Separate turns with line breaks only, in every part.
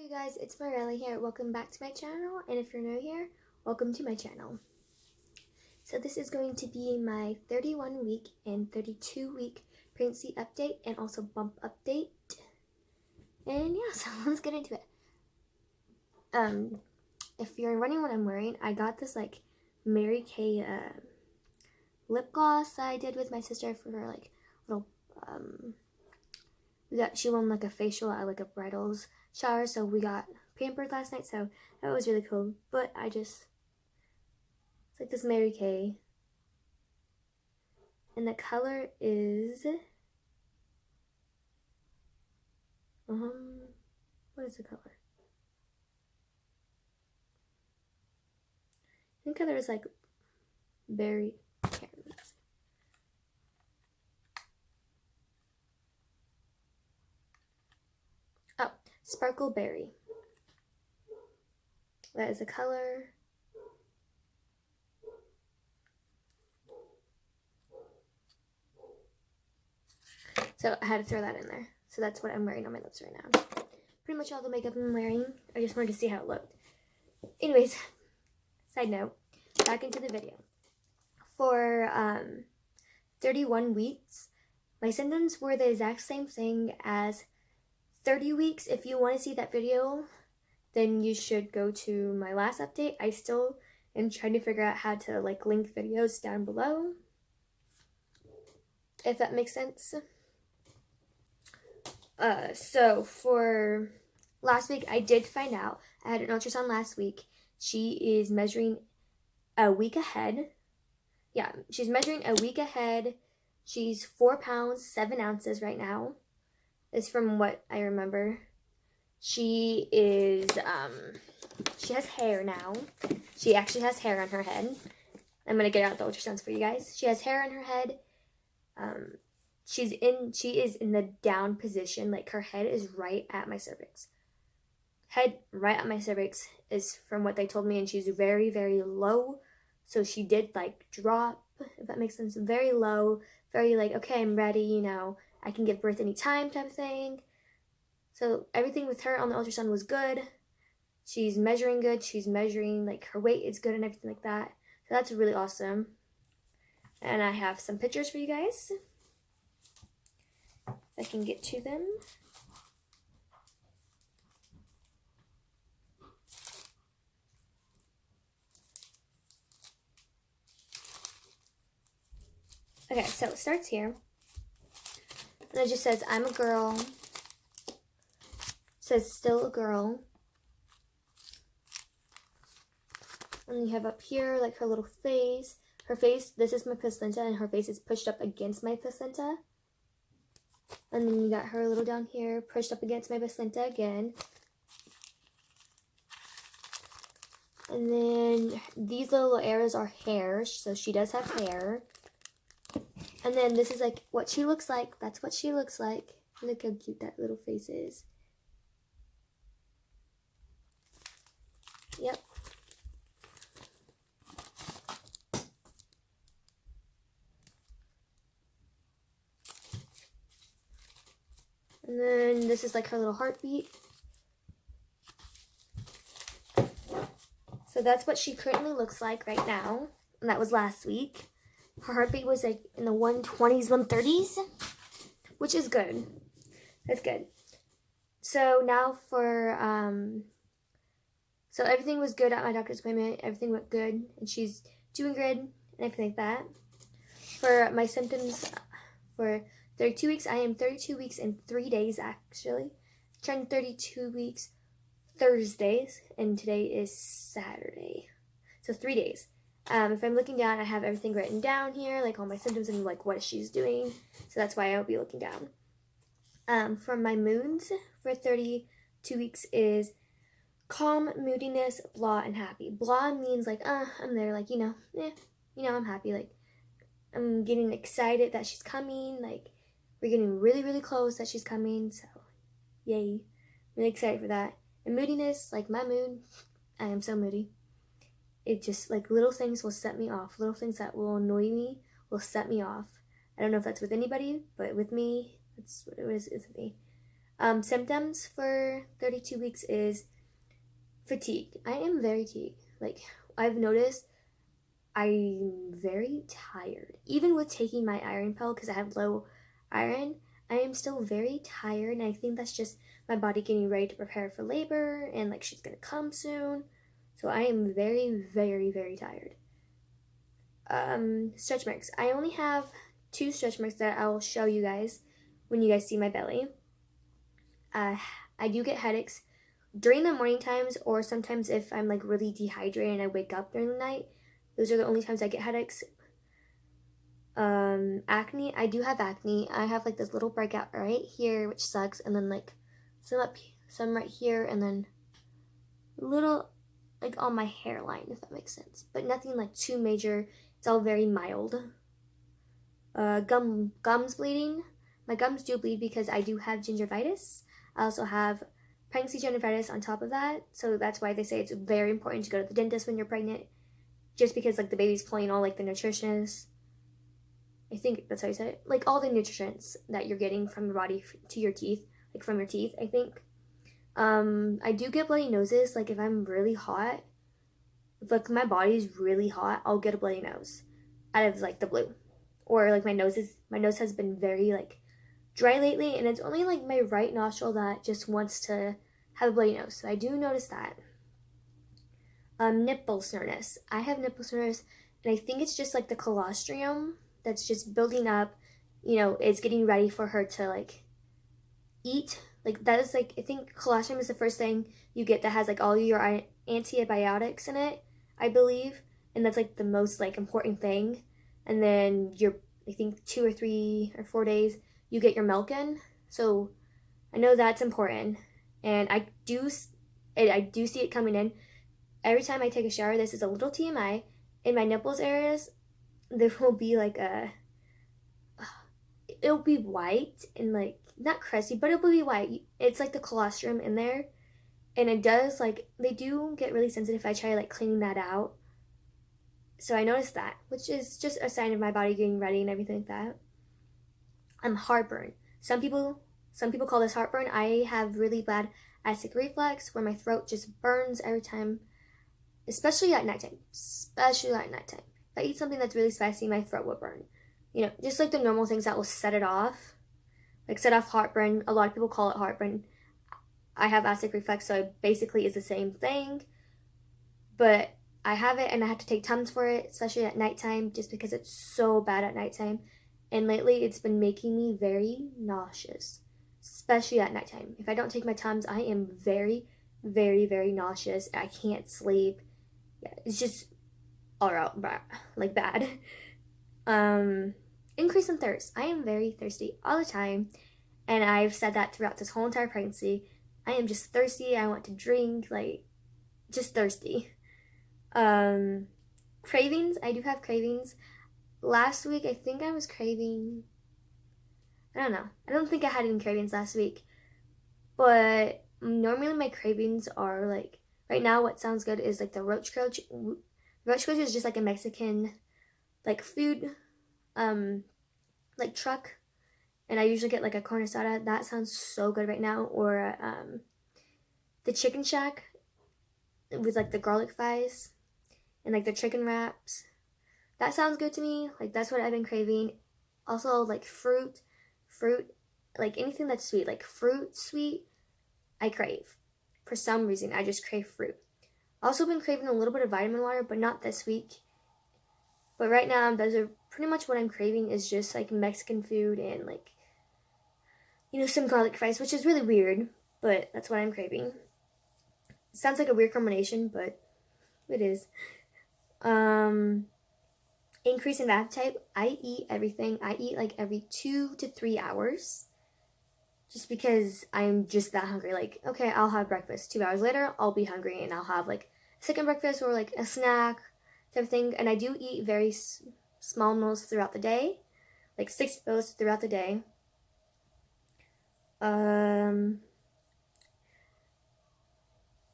Hey guys, it's Marilla here. Welcome back to my channel, and if you're new here, welcome to my channel. So this is going to be my 31 week and 32 week pregnancy update and also bump update. And yeah, so let's get into it. If you're wondering what I'm wearing, I got this like Mary Kay lip gloss I did with my sister for her like little she won like a facial at like a bridal's shower, so we got pampered last night, so that was really cool. But it's like this Mary Kay, and the color is what is the color? I think color is like berry. Oh, sparkle berry. That is the color. So I had to throw that in there. So that's what I'm wearing on my lips right now. Pretty much all the makeup I'm wearing. I just wanted to see how it looked. Anyways, side note, back into the video. For 31 weeks, my symptoms were the exact same thing as 30 weeks. If you want to see that video, then you should go to my last update. I still am trying to figure out how to like link videos down below, if that makes sense. So for last week, I did find out, I had an ultrasound last week. She is measuring a week ahead. Yeah, she's measuring a week ahead. She's 4 pounds, 7 ounces right now. Is from what I remember. She is, she has hair now. She actually has hair on her head. I'm gonna get out the ultrasounds for you guys. She has hair on her head. She is in the down position, like her head is right at my cervix. Head right at my cervix is from what they told me, and she's very, very low. So she did like drop, if that makes sense, very low, very like, okay, I'm ready, you know, I can give birth anytime type of thing. So everything with her on the ultrasound was good. She's measuring good. She's measuring like her weight is good and everything like that. So that's really awesome. And I have some pictures for you guys. If I can get to them. Okay, so it starts here. And it just says, I'm a girl. It says, still a girl. And you have up here, like, her little face. Her face, this is my placenta, and her face is pushed up against my placenta. And then you got her little down here, pushed up against my placenta again. And then these little arrows are hair, so she does have hair. And then this is like what she looks like. That's what she looks like. Look how cute that little face is. Yep. And then this is like her little heartbeat. So that's what she currently looks like right now. And that was last week. Her heartbeat was like in the 120s, 130s, which is good. That's good. So now for, so everything was good at my doctor's appointment. Everything went good. And she's doing good and everything like that. For my symptoms for 32 weeks, I am 32 weeks and 3 days actually. Turned 32 weeks Thursdays, and today is Saturday. So 3 days. If I'm looking down, I have everything written down here, like all my symptoms and like what she's doing. So that's why I'll be looking down. For my moods for 32 weeks is calm, moodiness, blah, and happy. Blah means like, I'm there, like, I'm happy. Like, I'm getting excited that she's coming. Like, we're getting really, really close that she's coming. So, yay. Really excited for that. And moodiness, like my mood, I am so moody. It just, like, little things will set me off. Little things that will annoy me will set me off. I don't know if that's with anybody, but with me, that's what it is with me. Symptoms for 32 weeks is fatigue. I am very fatigued. Like, I've noticed I'm very tired. Even with taking my iron pill because I have low iron, I am still very tired, and I think that's just my body getting ready to prepare for labor, and like she's gonna come soon. So I am very, very, very tired. Stretch marks. I only have 2 stretch marks that I will show you guys when you guys see my belly. I do get headaches during the morning times, or sometimes if I'm like really dehydrated and I wake up during the night. Those are the only times I get headaches. Acne. I do have acne. I have like this little breakout right here, which sucks, and then like some right here, and then little like on my hairline, if that makes sense. But nothing like too major. It's all very mild. Gums bleeding. My gums do bleed because I do have gingivitis. I also have pregnancy gingivitis on top of that, so that's why they say it's very important to go to the dentist when you're pregnant, just because like the baby's pulling all like the nutritionists. I think that's how you say it. Like all the nutrients that you're getting from your body to your teeth, like from your teeth, I think. I do get bloody noses, like if I'm really hot, if like my body's really hot, I'll get a bloody nose out of like the blue. Or like my nose has been very like dry lately, and it's only like my right nostril that just wants to have a bloody nose. So I do notice that. Nipple soreness. I have nipple soreness, and I think it's just like the colostrum that's just building up. You know, it's getting ready for her to like eat. Like that is like, I think colostrum is the first thing you get that has like all your antibiotics in it, I believe, and that's like the most like important thing. And then I think 2 or 3 or 4 days you get your milk in. So I know that's important, and I do see it coming in. Every time I take a shower, this is a little TMI, in my nipples areas, there will be like it'll be white and like, not crusty, but it'll be white. It's like the colostrum in there, and it does like, they do get really sensitive if I try like cleaning that out. So I noticed that, which is just a sign of my body getting ready and everything like that. Heartburn. Some people call this heartburn. I have really bad acid reflux where my throat just burns every time, especially at nighttime. If I eat something that's really spicy, my throat will burn. You know, just like the normal things that will set it off. Like set off heartburn. A lot of people call it heartburn. I have acid reflux, so it basically is the same thing. But I have it, and I have to take Tums for it, especially at nighttime, just because it's so bad at nighttime. And lately, it's been making me very nauseous, especially at nighttime. If I don't take my Tums, I am very, very, very nauseous. I can't sleep. Yeah, it's just all out bad, like bad. Increase in thirst. I am very thirsty all the time, and I've said that throughout this whole entire pregnancy. I am just thirsty. I want to drink, like, just thirsty. Cravings. I do have cravings. Last week, I think I was craving, I don't know. I don't think I had any cravings last week, but normally my cravings are like, right now what sounds good is like the roach coach. Roach coach is just like a Mexican like food like truck, and I usually get like a corn asada. That sounds so good right now. Or the chicken shack with like the garlic fries and like the chicken wraps. That sounds good to me. Like that's what I've been craving. Also like fruit, like anything that's sweet, like fruit sweet, I crave. For some reason, I just crave fruit. Also been craving a little bit of vitamin water, but not this week. But right now, those are pretty much what I'm craving, is just like Mexican food and like, you know, some garlic fries, which is really weird, but that's what I'm craving. It sounds like a weird combination, but it is. Increase in appetite. I eat everything. I eat like every 2 to 3 hours, just because I'm just that hungry. Like, okay, I'll have breakfast. 2 hours later, I'll be hungry, and I'll have like a second breakfast or like a snack type of thing. And I do eat very small meals throughout the day, like 6 meals throughout the day.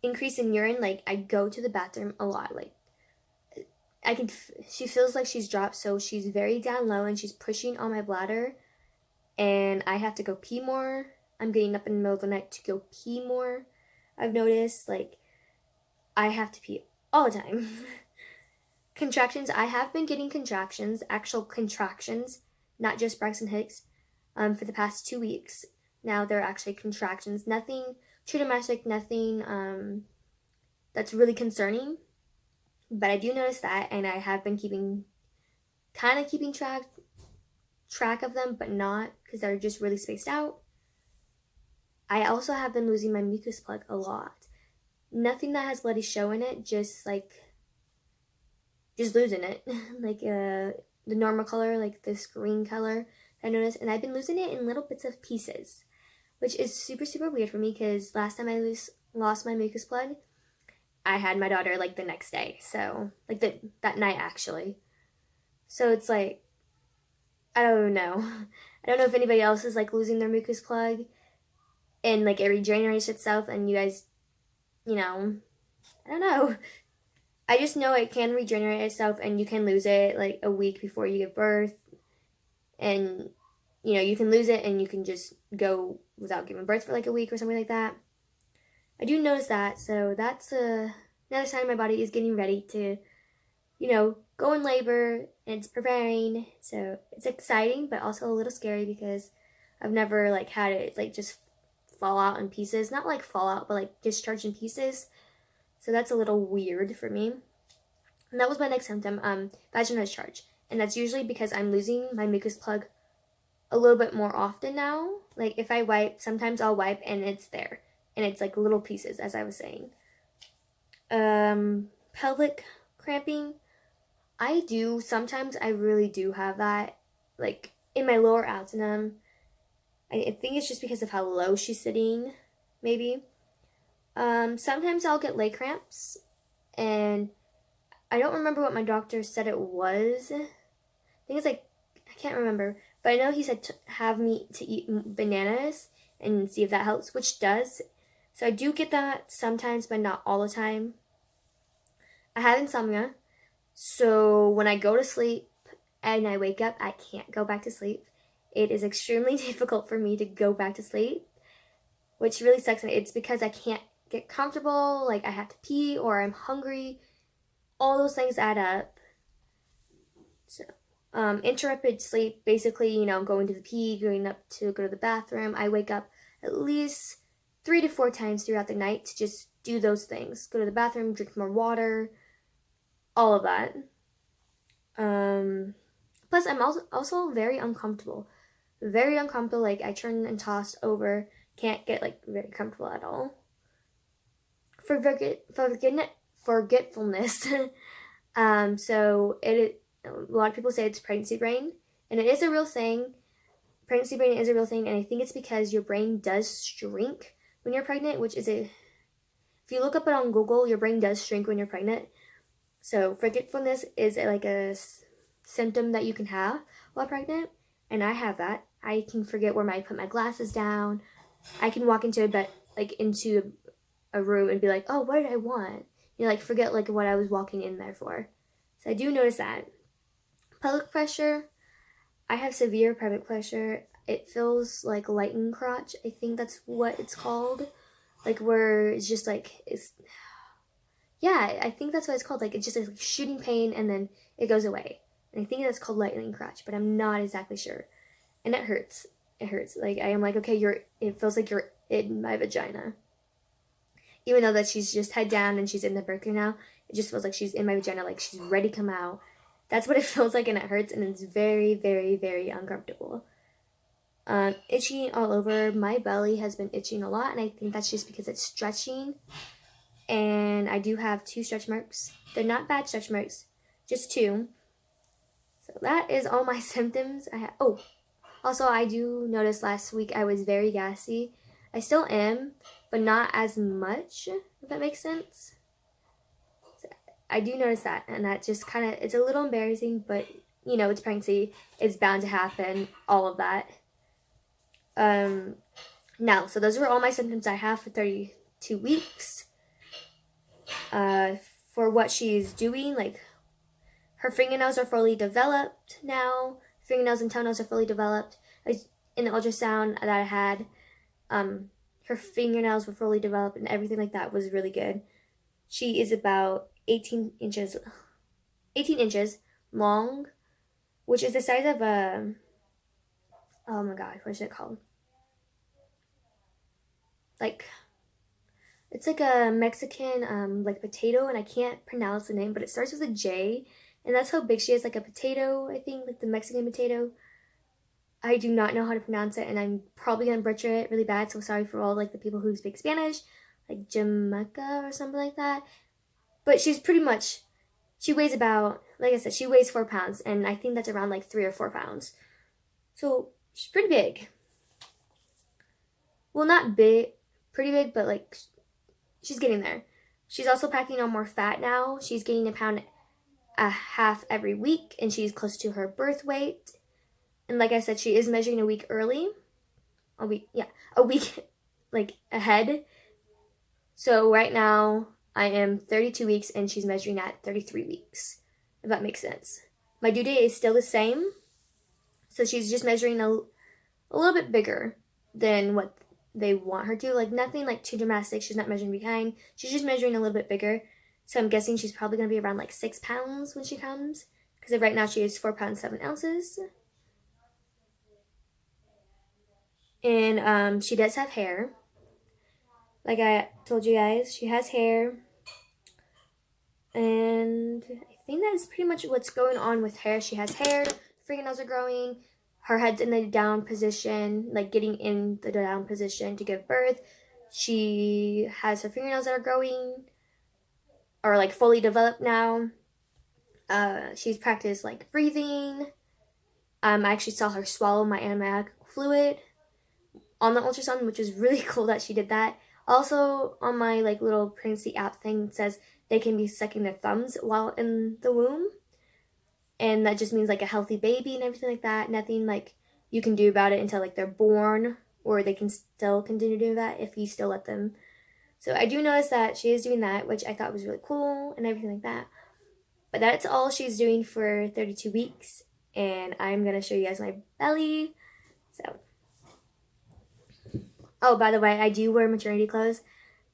Increase in urine. Like, I go to the bathroom a lot. Like, she feels like she's dropped, so she's very down low, and she's pushing on my bladder, and I have to go pee more. I'm getting up in the middle of the night to go pee more. I've noticed, like, I have to pee all the time. Contractions, I have been getting contractions, actual contractions, not just Braxton Hicks, for the past 2 weeks. Now they're actually contractions. Nothing too dramatic, nothing that's really concerning. But I do notice that, and I have been keeping track of them, but not, because they're just really spaced out. I also have been losing my mucus plug a lot. Nothing that has bloody show in it, just losing it. Like the normal color, like this green color I noticed, and I've been losing it in little bits of pieces, which is super, super weird for me, because last time I lost my mucus plug, I had my daughter like the next day, so like that night actually. So it's like, I don't know. I don't know if anybody else is like losing their mucus plug and like it regenerates itself, and you guys, I don't know. I just know it can regenerate itself, and you can lose it like a week before you give birth, and you can lose it and you can just go without giving birth for like a week or something like that. I do notice that, so that's another sign my body is getting ready to, go in labor, and it's preparing. So it's exciting, but also a little scary, because I've never like had it like just fall out in pieces. Not like fall out, but like discharge in pieces. So that's a little weird for me. And that was my next symptom, vaginal discharge. And that's usually because I'm losing my mucus plug a little bit more often now. Like if I wipe, sometimes I'll wipe and it's there. And it's like little pieces, as I was saying. Pelvic cramping. Sometimes I really do have that, like in my lower abdomen. I think it's just because of how low she's sitting, maybe. Sometimes I'll get leg cramps, and I don't remember what my doctor said it was. I think it's like, I can't remember, but I know he said to have me to eat bananas and see if that helps, which does. So I do get that sometimes, but not all the time. I have insomnia, so when I go to sleep and I wake up, I can't go back to sleep. It is extremely difficult for me to go back to sleep, which really sucks. It's because I can't get comfortable, like I have to pee or I'm hungry. All those things add up. So, interrupted sleep, basically, going to the pee, going up to go to the bathroom. I wake up at least 3 to 4 times throughout the night to just do those things. Go to the bathroom, drink more water, all of that. Plus, I'm also very uncomfortable. Very uncomfortable, like I turn and toss over, can't get like very comfortable at all. Forgetfulness. So a lot of people say it's pregnancy brain, and it is a real thing. Pregnancy brain is a real thing, and I think it's because your brain does shrink when you're pregnant, if you look up it on Google, your brain does shrink when you're pregnant. So forgetfulness is like a symptom that you can have while pregnant, and I have that. I can forget where I put my glasses down. I can walk into a room and be like, oh, what did I want? Forget like what I was walking in there for. So I do notice that. Pelvic pressure. I have severe pelvic pressure. It feels like lightning crotch. I think that's what it's called. Like where it's just like, I think that's what it's called. Like it's just like shooting pain and then it goes away. And I think that's called lightning crotch, but I'm not exactly sure. And it hurts. It hurts. Like I am like, okay, it feels like you're in my vagina. Even though that she's just head down and she's in the birth canal, it just feels like she's in my vagina, like she's ready to come out. That's what it feels like, and it hurts, and it's very, very, very uncomfortable. Itching all over. My belly has been itching a lot, and I think that's just because it's stretching. And I do have 2 stretch marks. They're not bad stretch marks, just 2. So that is all my symptoms. Also I do notice last week I was very gassy. I still am, but not as much, if that makes sense. So I do notice that, and that just it's a little embarrassing, but it's pregnancy, it's bound to happen, all of that. Now, so those were all my symptoms I have for 32 weeks. For what she's doing, like her fingernails are fully developed now. Fingernails and toenails are fully developed. In the ultrasound that I had, her fingernails were fully developed and everything like that was really good. She is about 18 inches long, which is the size of a, oh my god, what is it called? Like, it's like a Mexican, like potato, and I can't pronounce the name, but it starts with a J, and that's how big she is, like a potato, I think, like the Mexican potato. I do not know how to pronounce it, and I'm probably gonna butcher it really bad, so sorry for all, like, the people who speak Spanish, like Jamaica or something like that. But she's pretty much, she weighs about, like I said, she weighs 4 pounds, and I think that's around, like, 3 or 4 pounds. So, she's pretty big. Well, not big, pretty big, but, like, she's getting there. She's also packing on more fat now. She's gaining a pound a half every week, and she's close to her birth weight. And like I said, she is measuring a week early. A week like ahead. So right now I am 32 weeks and she's measuring at 33 weeks, if that makes sense. My due date is still the same. So she's just measuring a little bit bigger than what they want her to. Like nothing like too dramatic. She's not measuring behind. She's just measuring a little bit bigger. So I'm guessing she's probably going to be around like 6 pounds when she comes. Because right now she is 4 pounds 7 ounces. And she does have hair. Like I told you guys, she has hair. And I think that's pretty much what's going on with her. She has hair, fingernails are growing, her head's in the down position, like getting in the down position to give birth. She has her fingernails that are growing, or like fully developed now. She's practiced like breathing. I actually saw her swallow my amniotic fluid on the ultrasound, which is really cool that she did that. Also, on my like little pregnancy app thing, it says they can be sucking their thumbs while in the womb. And that just means like a healthy baby and everything like that. Nothing like you can do about it until like they're born, or they can still continue to do that if you still let them. So I do notice that she is doing that, which I thought was really cool and everything like that. But that's all she's doing for 32 weeks. And I'm going to show you guys my belly. So, oh, by the way, I do wear maternity clothes.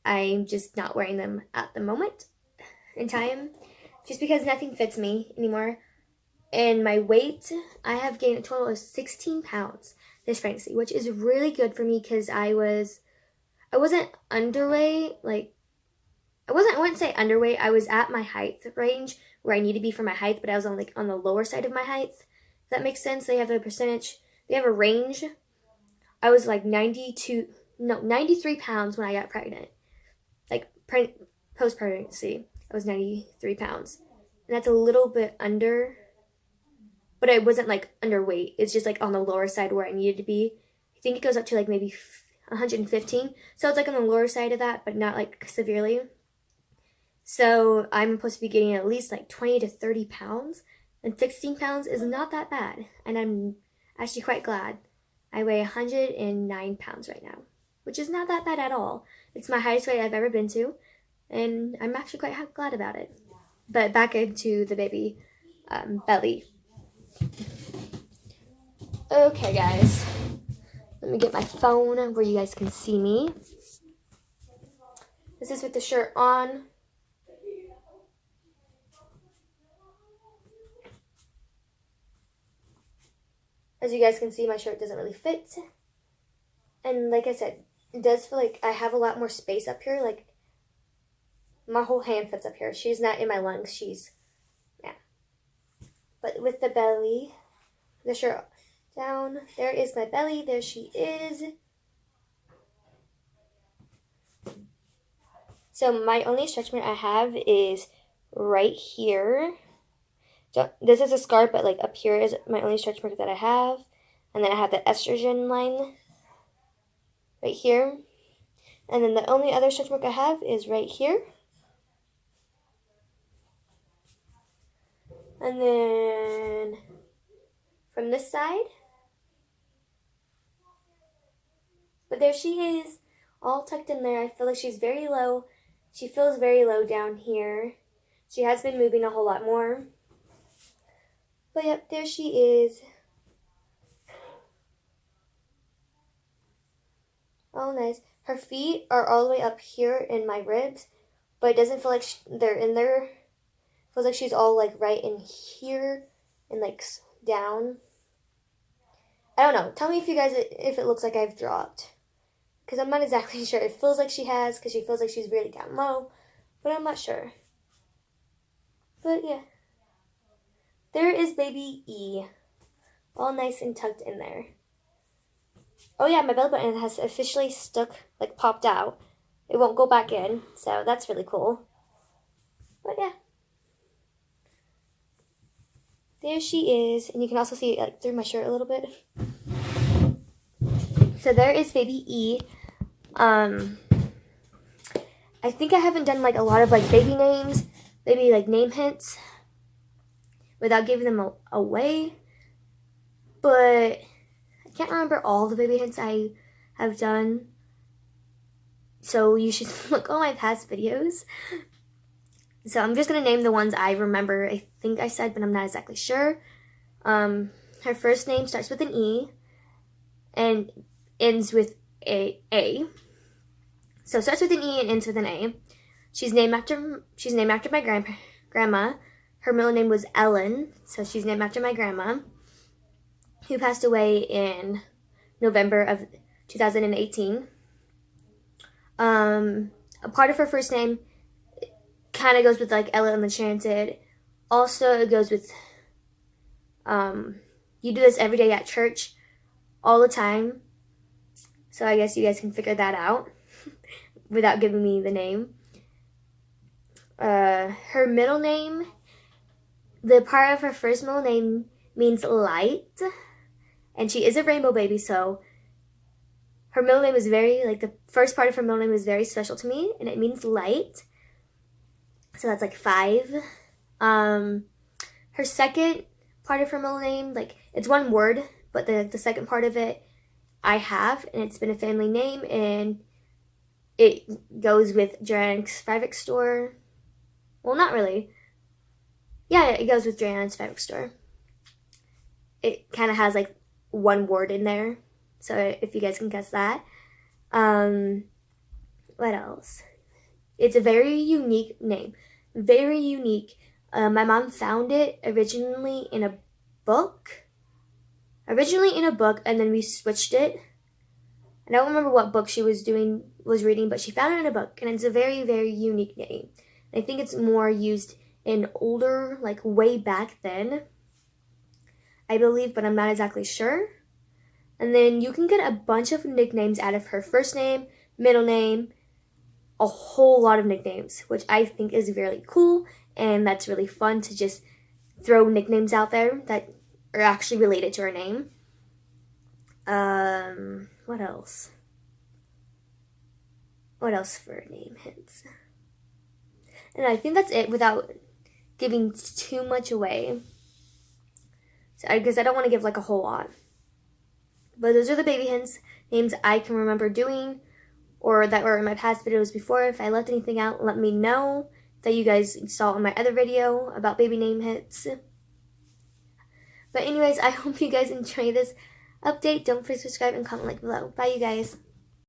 I'm just not wearing them at the moment in time, just because nothing fits me anymore. And my weight, I have gained a total of 16 pounds this pregnancy, which is really good for me because I wasn't underweight. Like, I wouldn't say underweight. I was at my height range where I need to be for my height, but I was on the lower side of my height. If that makes sense. They have a percentage, they have a range. I was like 93 pounds when I got pregnant. Like post-pregnancy, I was 93 pounds. And that's a little bit under, but I wasn't like underweight. It's just like on the lower side where I needed to be. I think it goes up to like maybe 115. So it's like on the lower side of that, but not like severely. So I'm supposed to be getting at least like 20 to 30 pounds. And 16 pounds is not that bad. And I'm actually quite glad. I weigh 109 pounds right now, which is not that bad at all. It's my highest weight I've ever been to. And I'm actually quite glad about it. But back into the baby belly. Okay, guys. Let me get my phone where you guys can see me. This is with the shirt on. As you guys can see, my shirt doesn't really fit. And like I said, it does feel like I have a lot more space up here. Like, my whole hand fits up here. She's not in my lungs. She's, yeah. But with the belly, the shirt down, there is my belly. There she is. So my only stretch mark I have is right here. So this is a scar, but like up here is my only stretch mark that I have. And then I have the estrogen line right here. And then the only other stretch mark I have is right here. And then from this side. But there she is, all tucked in there. I feel like she's very low. She feels very low down here. She has been moving a whole lot more. But yep, there she is. Oh, nice. Her feet are all the way up here in my ribs, but it doesn't feel like they're in there. It feels like she's all like right in here and like down. I don't know. Tell me if you guys, if it looks like I've dropped. Because I'm not exactly sure. It feels like she has, because she feels like she's really down low, but I'm not sure. But yeah. There is baby E. All nice and tucked in there. Oh yeah, my belly button has officially stuck, like popped out. It won't go back in, so that's really cool. But yeah. There she is, and you can also see it like through my shirt a little bit. So there is baby E. I think I haven't done like a lot of like baby names, baby like name hints without giving them away. But I can't remember all the baby hints I have done. So you should look on my past videos. So I'm just going to name the ones I remember. I think I said, but I'm not exactly sure. Her first name starts with an E and ends with a A. So starts with an E and ends with an A. She's named after my grandma. Her middle name was Ellen, so she's named after my grandma, who passed away in November of 2018. A part of her first name kind of goes with like Ella Enchanted. Also, it goes with you do this every day at church, all the time. So I guess you guys can figure that out without giving me the name. Her middle name, the part of her first middle name means light, and she is a rainbow baby, so her middle name is very, like the first part of her middle name is very special to me, and it means light. So that's like 5. Her second part of her middle name, like it's one word, but the second part of it I have, and it's been a family name, and it goes with Joanne's fabric store. Well, not really. Yeah, it goes with Joanne's fabric store. It kind of has like one word in there, so if you guys can guess that. What else? It's a very unique name. Very unique. My mom found it originally in a book. And then we switched it. I don't remember what book she was reading, but she found it in a book, and it's a very, very unique name. I think it's more used in older, like way back then, I believe, but I'm not exactly sure. And then you can get a bunch of nicknames out of her first name, middle name, a whole lot of nicknames, which I think is really cool, and that's really fun to just throw nicknames out there that are actually related to her name. What else? What else for name hints? And I think that's it without giving too much away. So I guess I don't want to give like a whole lot. But those are the baby hints, names I can remember doing, or that were in my past videos before. If I left anything out, let me know that you guys saw in my other video about baby name hints. But anyways, I hope you guys enjoy this update. Don't forget to subscribe and comment like below. Bye, you guys.